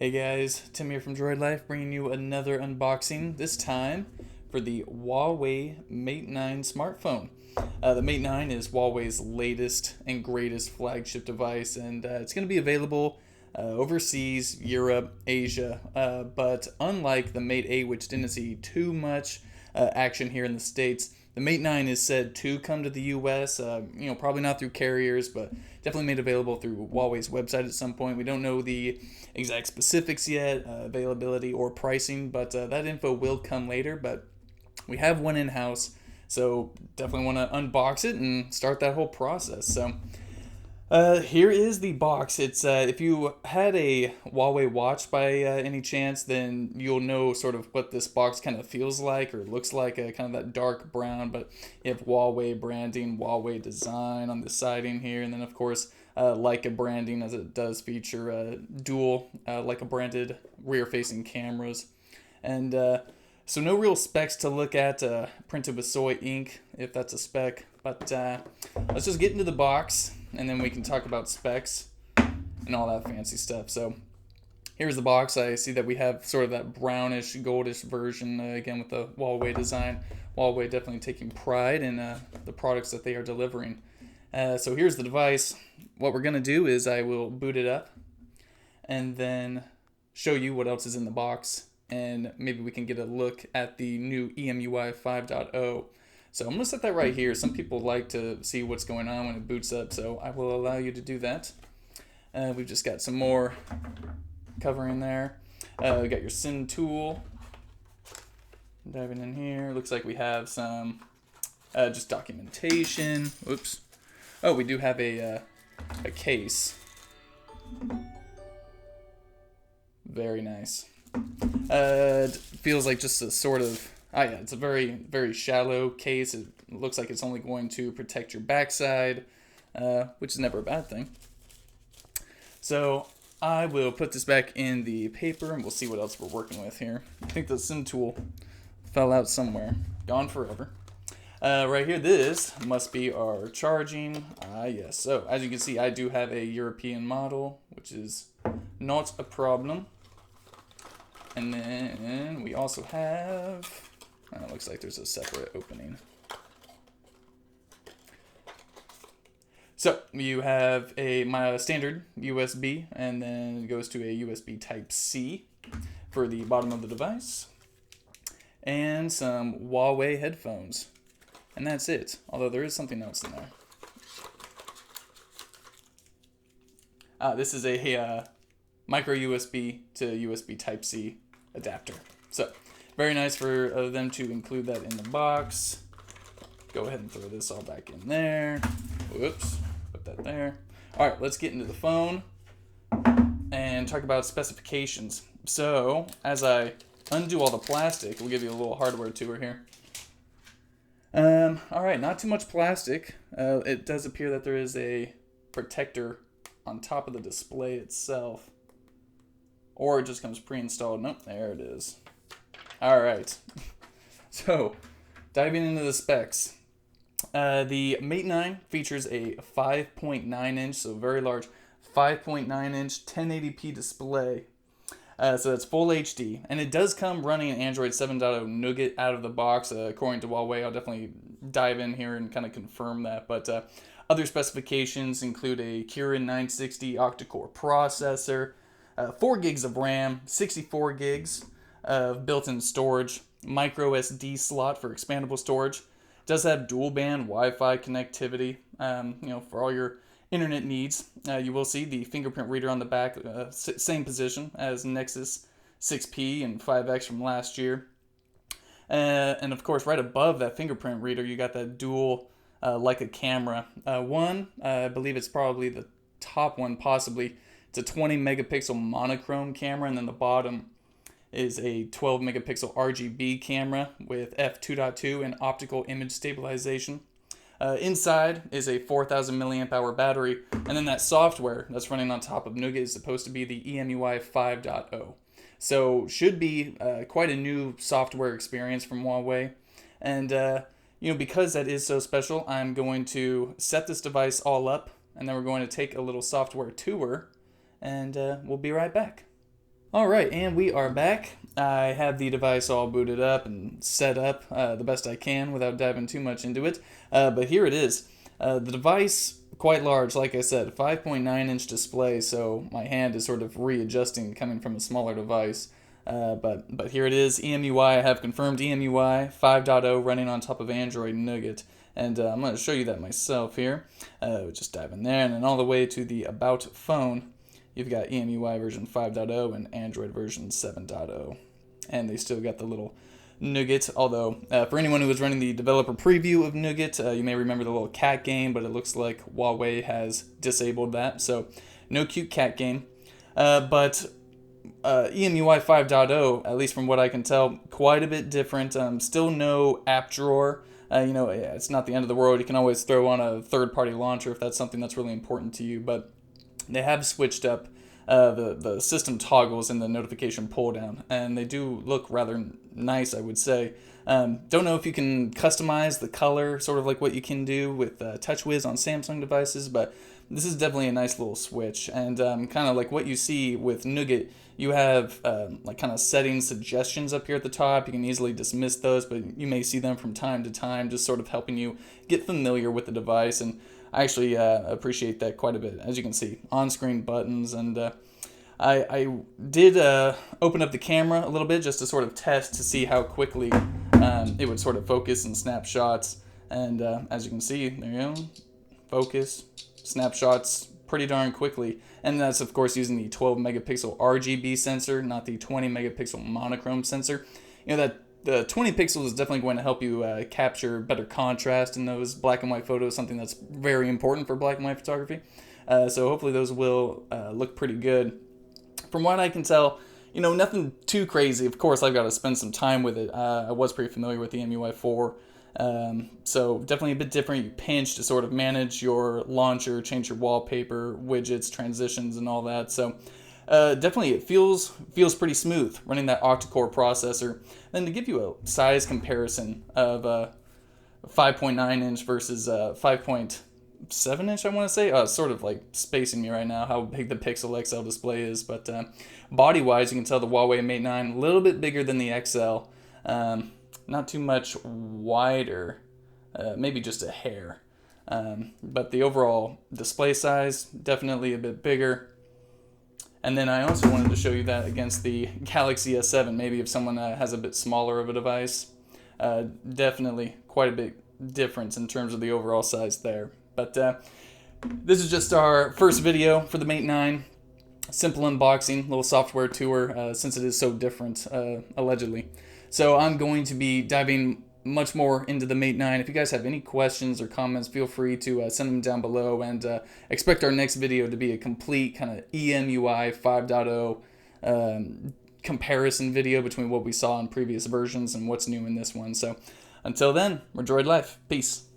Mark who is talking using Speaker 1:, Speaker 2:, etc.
Speaker 1: Hey guys, Tim here from Droid Life, bringing you another unboxing, this time for the Huawei Mate 9 smartphone. The Mate 9 is Huawei's latest and greatest flagship device, and it's going to be available overseas, Europe, Asia, but unlike the Mate 8, which didn't see too much action here in the States, the Mate 9 is said to come to the US, probably not through carriers, but definitely made available through Huawei's website at some point. We don't know the exact specifics yet, availability or pricing, but that info will come later. But we have one in-house, so definitely want to unbox it and start that whole process. So here is the box. It's if you had a Huawei watch by any chance, then you'll know sort of what this box kind of feels like or looks like, kind of that dark brown. But you have Huawei branding, Huawei design on the siding here, and then of course Leica branding, as it does feature dual Leica-branded rear-facing cameras, and so no real specs to look at. Printed with soy ink, if that's a spec. But let's just get into the box, and then we can talk about specs and all that fancy stuff. So here's the box. I see that we have sort of that brownish, goldish version, again with the Huawei design. Huawei definitely taking pride in the products that they are delivering. So here's the device. What we're going to do is I will boot it up and then show you what else is in the box, and maybe we can get a look at the new EMUI 5.0. So I'm going to set that right here. Some people like to see what's going on when it boots up, so I will allow you to do that. We've just got some more covering there. We got your SIM tool. Diving in here. Looks like we have some just documentation. Oops. Oh, we do have a case. Very nice. It feels like just a sort of... yeah, it's a very, very shallow case. It looks like it's only going to protect your backside, which is never a bad thing. So I will put this back in the paper, and we'll see what else we're working with here. I think the SIM tool fell out somewhere. Gone forever. Right here, this must be our charging. Yes. So as you can see, I do have a European model, which is not a problem. And then we also have... it looks like there's a separate opening. So you have my standard USB, and then it goes to a USB Type-C for the bottom of the device, and some Huawei headphones, and that's it. Although there is something else in there. This is a micro USB to USB Type-C adapter. So very nice for them to include that in the box. Go ahead and throw this all back in there. Whoops, put that there. All right, let's get into the phone and talk about specifications. So as I undo all the plastic, we'll give you a little hardware tour here. All right, not too much plastic. It does appear that there is a protector on top of the display itself, or it just comes pre-installed. Nope, there it is. All right, so diving into the specs. The Mate 9 features a 5.9 inch, so very large, 5.9 inch 1080p display. So that's full HD, and it does come running Android 7.0 Nougat out of the box, according to Huawei. I'll definitely dive in here and kind of confirm that, but other specifications include a Kirin 960 octa-core processor, 4 gigs of RAM, 64 gigs of built-in storage, micro SD slot for expandable storage. It does have dual band Wi-Fi connectivity, for all your internet needs. You will see the fingerprint reader on the back, same position as Nexus 6P and 5X from last year. And of course, right above that fingerprint reader, you got that dual Leica camera. One, I believe it's probably the top one, possibly. It's a 20 megapixel monochrome camera, and then the bottom is a 12 megapixel RGB camera with f2.2 and optical image stabilization. Inside is a 4,000 milliamp hour battery, and then that software that's running on top of Nougat is supposed to be the EMUI 5.0. So should be quite a new software experience from Huawei, and because that is so special, I'm going to set this device all up, and then we're going to take a little software tour, and we'll be right back. Alright, and we are back. I have the device all booted up and set up the best I can without diving too much into it. But here it is. The device, quite large, like I said, 5.9-inch display, so my hand is sort of readjusting coming from a smaller device. But here it is, EMUI. I have confirmed EMUI 5.0 running on top of Android Nougat. And I'm going to show you that myself here. Just dive in there, and then all the way to the About phone. You've got EMUI version 5.0 and Android version 7.0. And they still got the little Nougat, although for anyone who was running the developer preview of Nougat, you may remember the little cat game, but it looks like Huawei has disabled that, so no cute cat game. But EMUI 5.0, at least from what I can tell, quite a bit different. Still no app drawer. It's not the end of the world. You can always throw on a third-party launcher if that's something that's really important to you, but they have switched up the system toggles in the notification pull down, and they do look rather nice, I would say. Don't know if you can customize the color, sort of like what you can do with TouchWiz on Samsung devices, but this is definitely a nice little switch, and kind of like what you see with Nougat, you have like kind of setting suggestions up here at the top. You can easily dismiss those, but you may see them from time to time, just sort of helping you get familiar with the device. And I actually appreciate that quite a bit. As you can see, on-screen buttons, and I did open up the camera a little bit just to sort of test to see how quickly it would sort of focus and snapshots. And as you can see, there you go, focus, snapshots pretty darn quickly. And that's of course using the 12 megapixel RGB sensor, not the 20 megapixel monochrome sensor. You know that the 20 pixels is definitely going to help you capture better contrast in those black and white photos, something that's very important for black and white photography. So hopefully those will look pretty good. From what I can tell, nothing too crazy. Of course, I've got to spend some time with it. I was pretty familiar with the EMUI 4. So definitely a bit different. You pinch to sort of manage your launcher, change your wallpaper, widgets, transitions, and all that. So definitely it feels pretty smooth running that octa-core processor. Then to give you a size comparison of 5.9-inch versus 5.7-inch, I want to say. Sort of like spacing me right now how big the Pixel XL display is. But body-wise, you can tell the Huawei Mate 9 a little bit bigger than the XL. Not too much wider, maybe just a hair. But the overall display size, definitely a bit bigger. And then I also wanted to show you that against the Galaxy S7, maybe if someone has a bit smaller of a device. Definitely quite a bit difference in terms of the overall size there. But this is just our first video for the Mate 9. Simple unboxing, little software tour, since it is so different, allegedly. So I'm going to be diving much more into the Mate 9. If you guys have any questions or comments, feel free to send them down below, and expect our next video to be a complete kind of EMUI 5.0 comparison video between what we saw in previous versions and what's new in this one. So until then, we're Droid Life. Peace.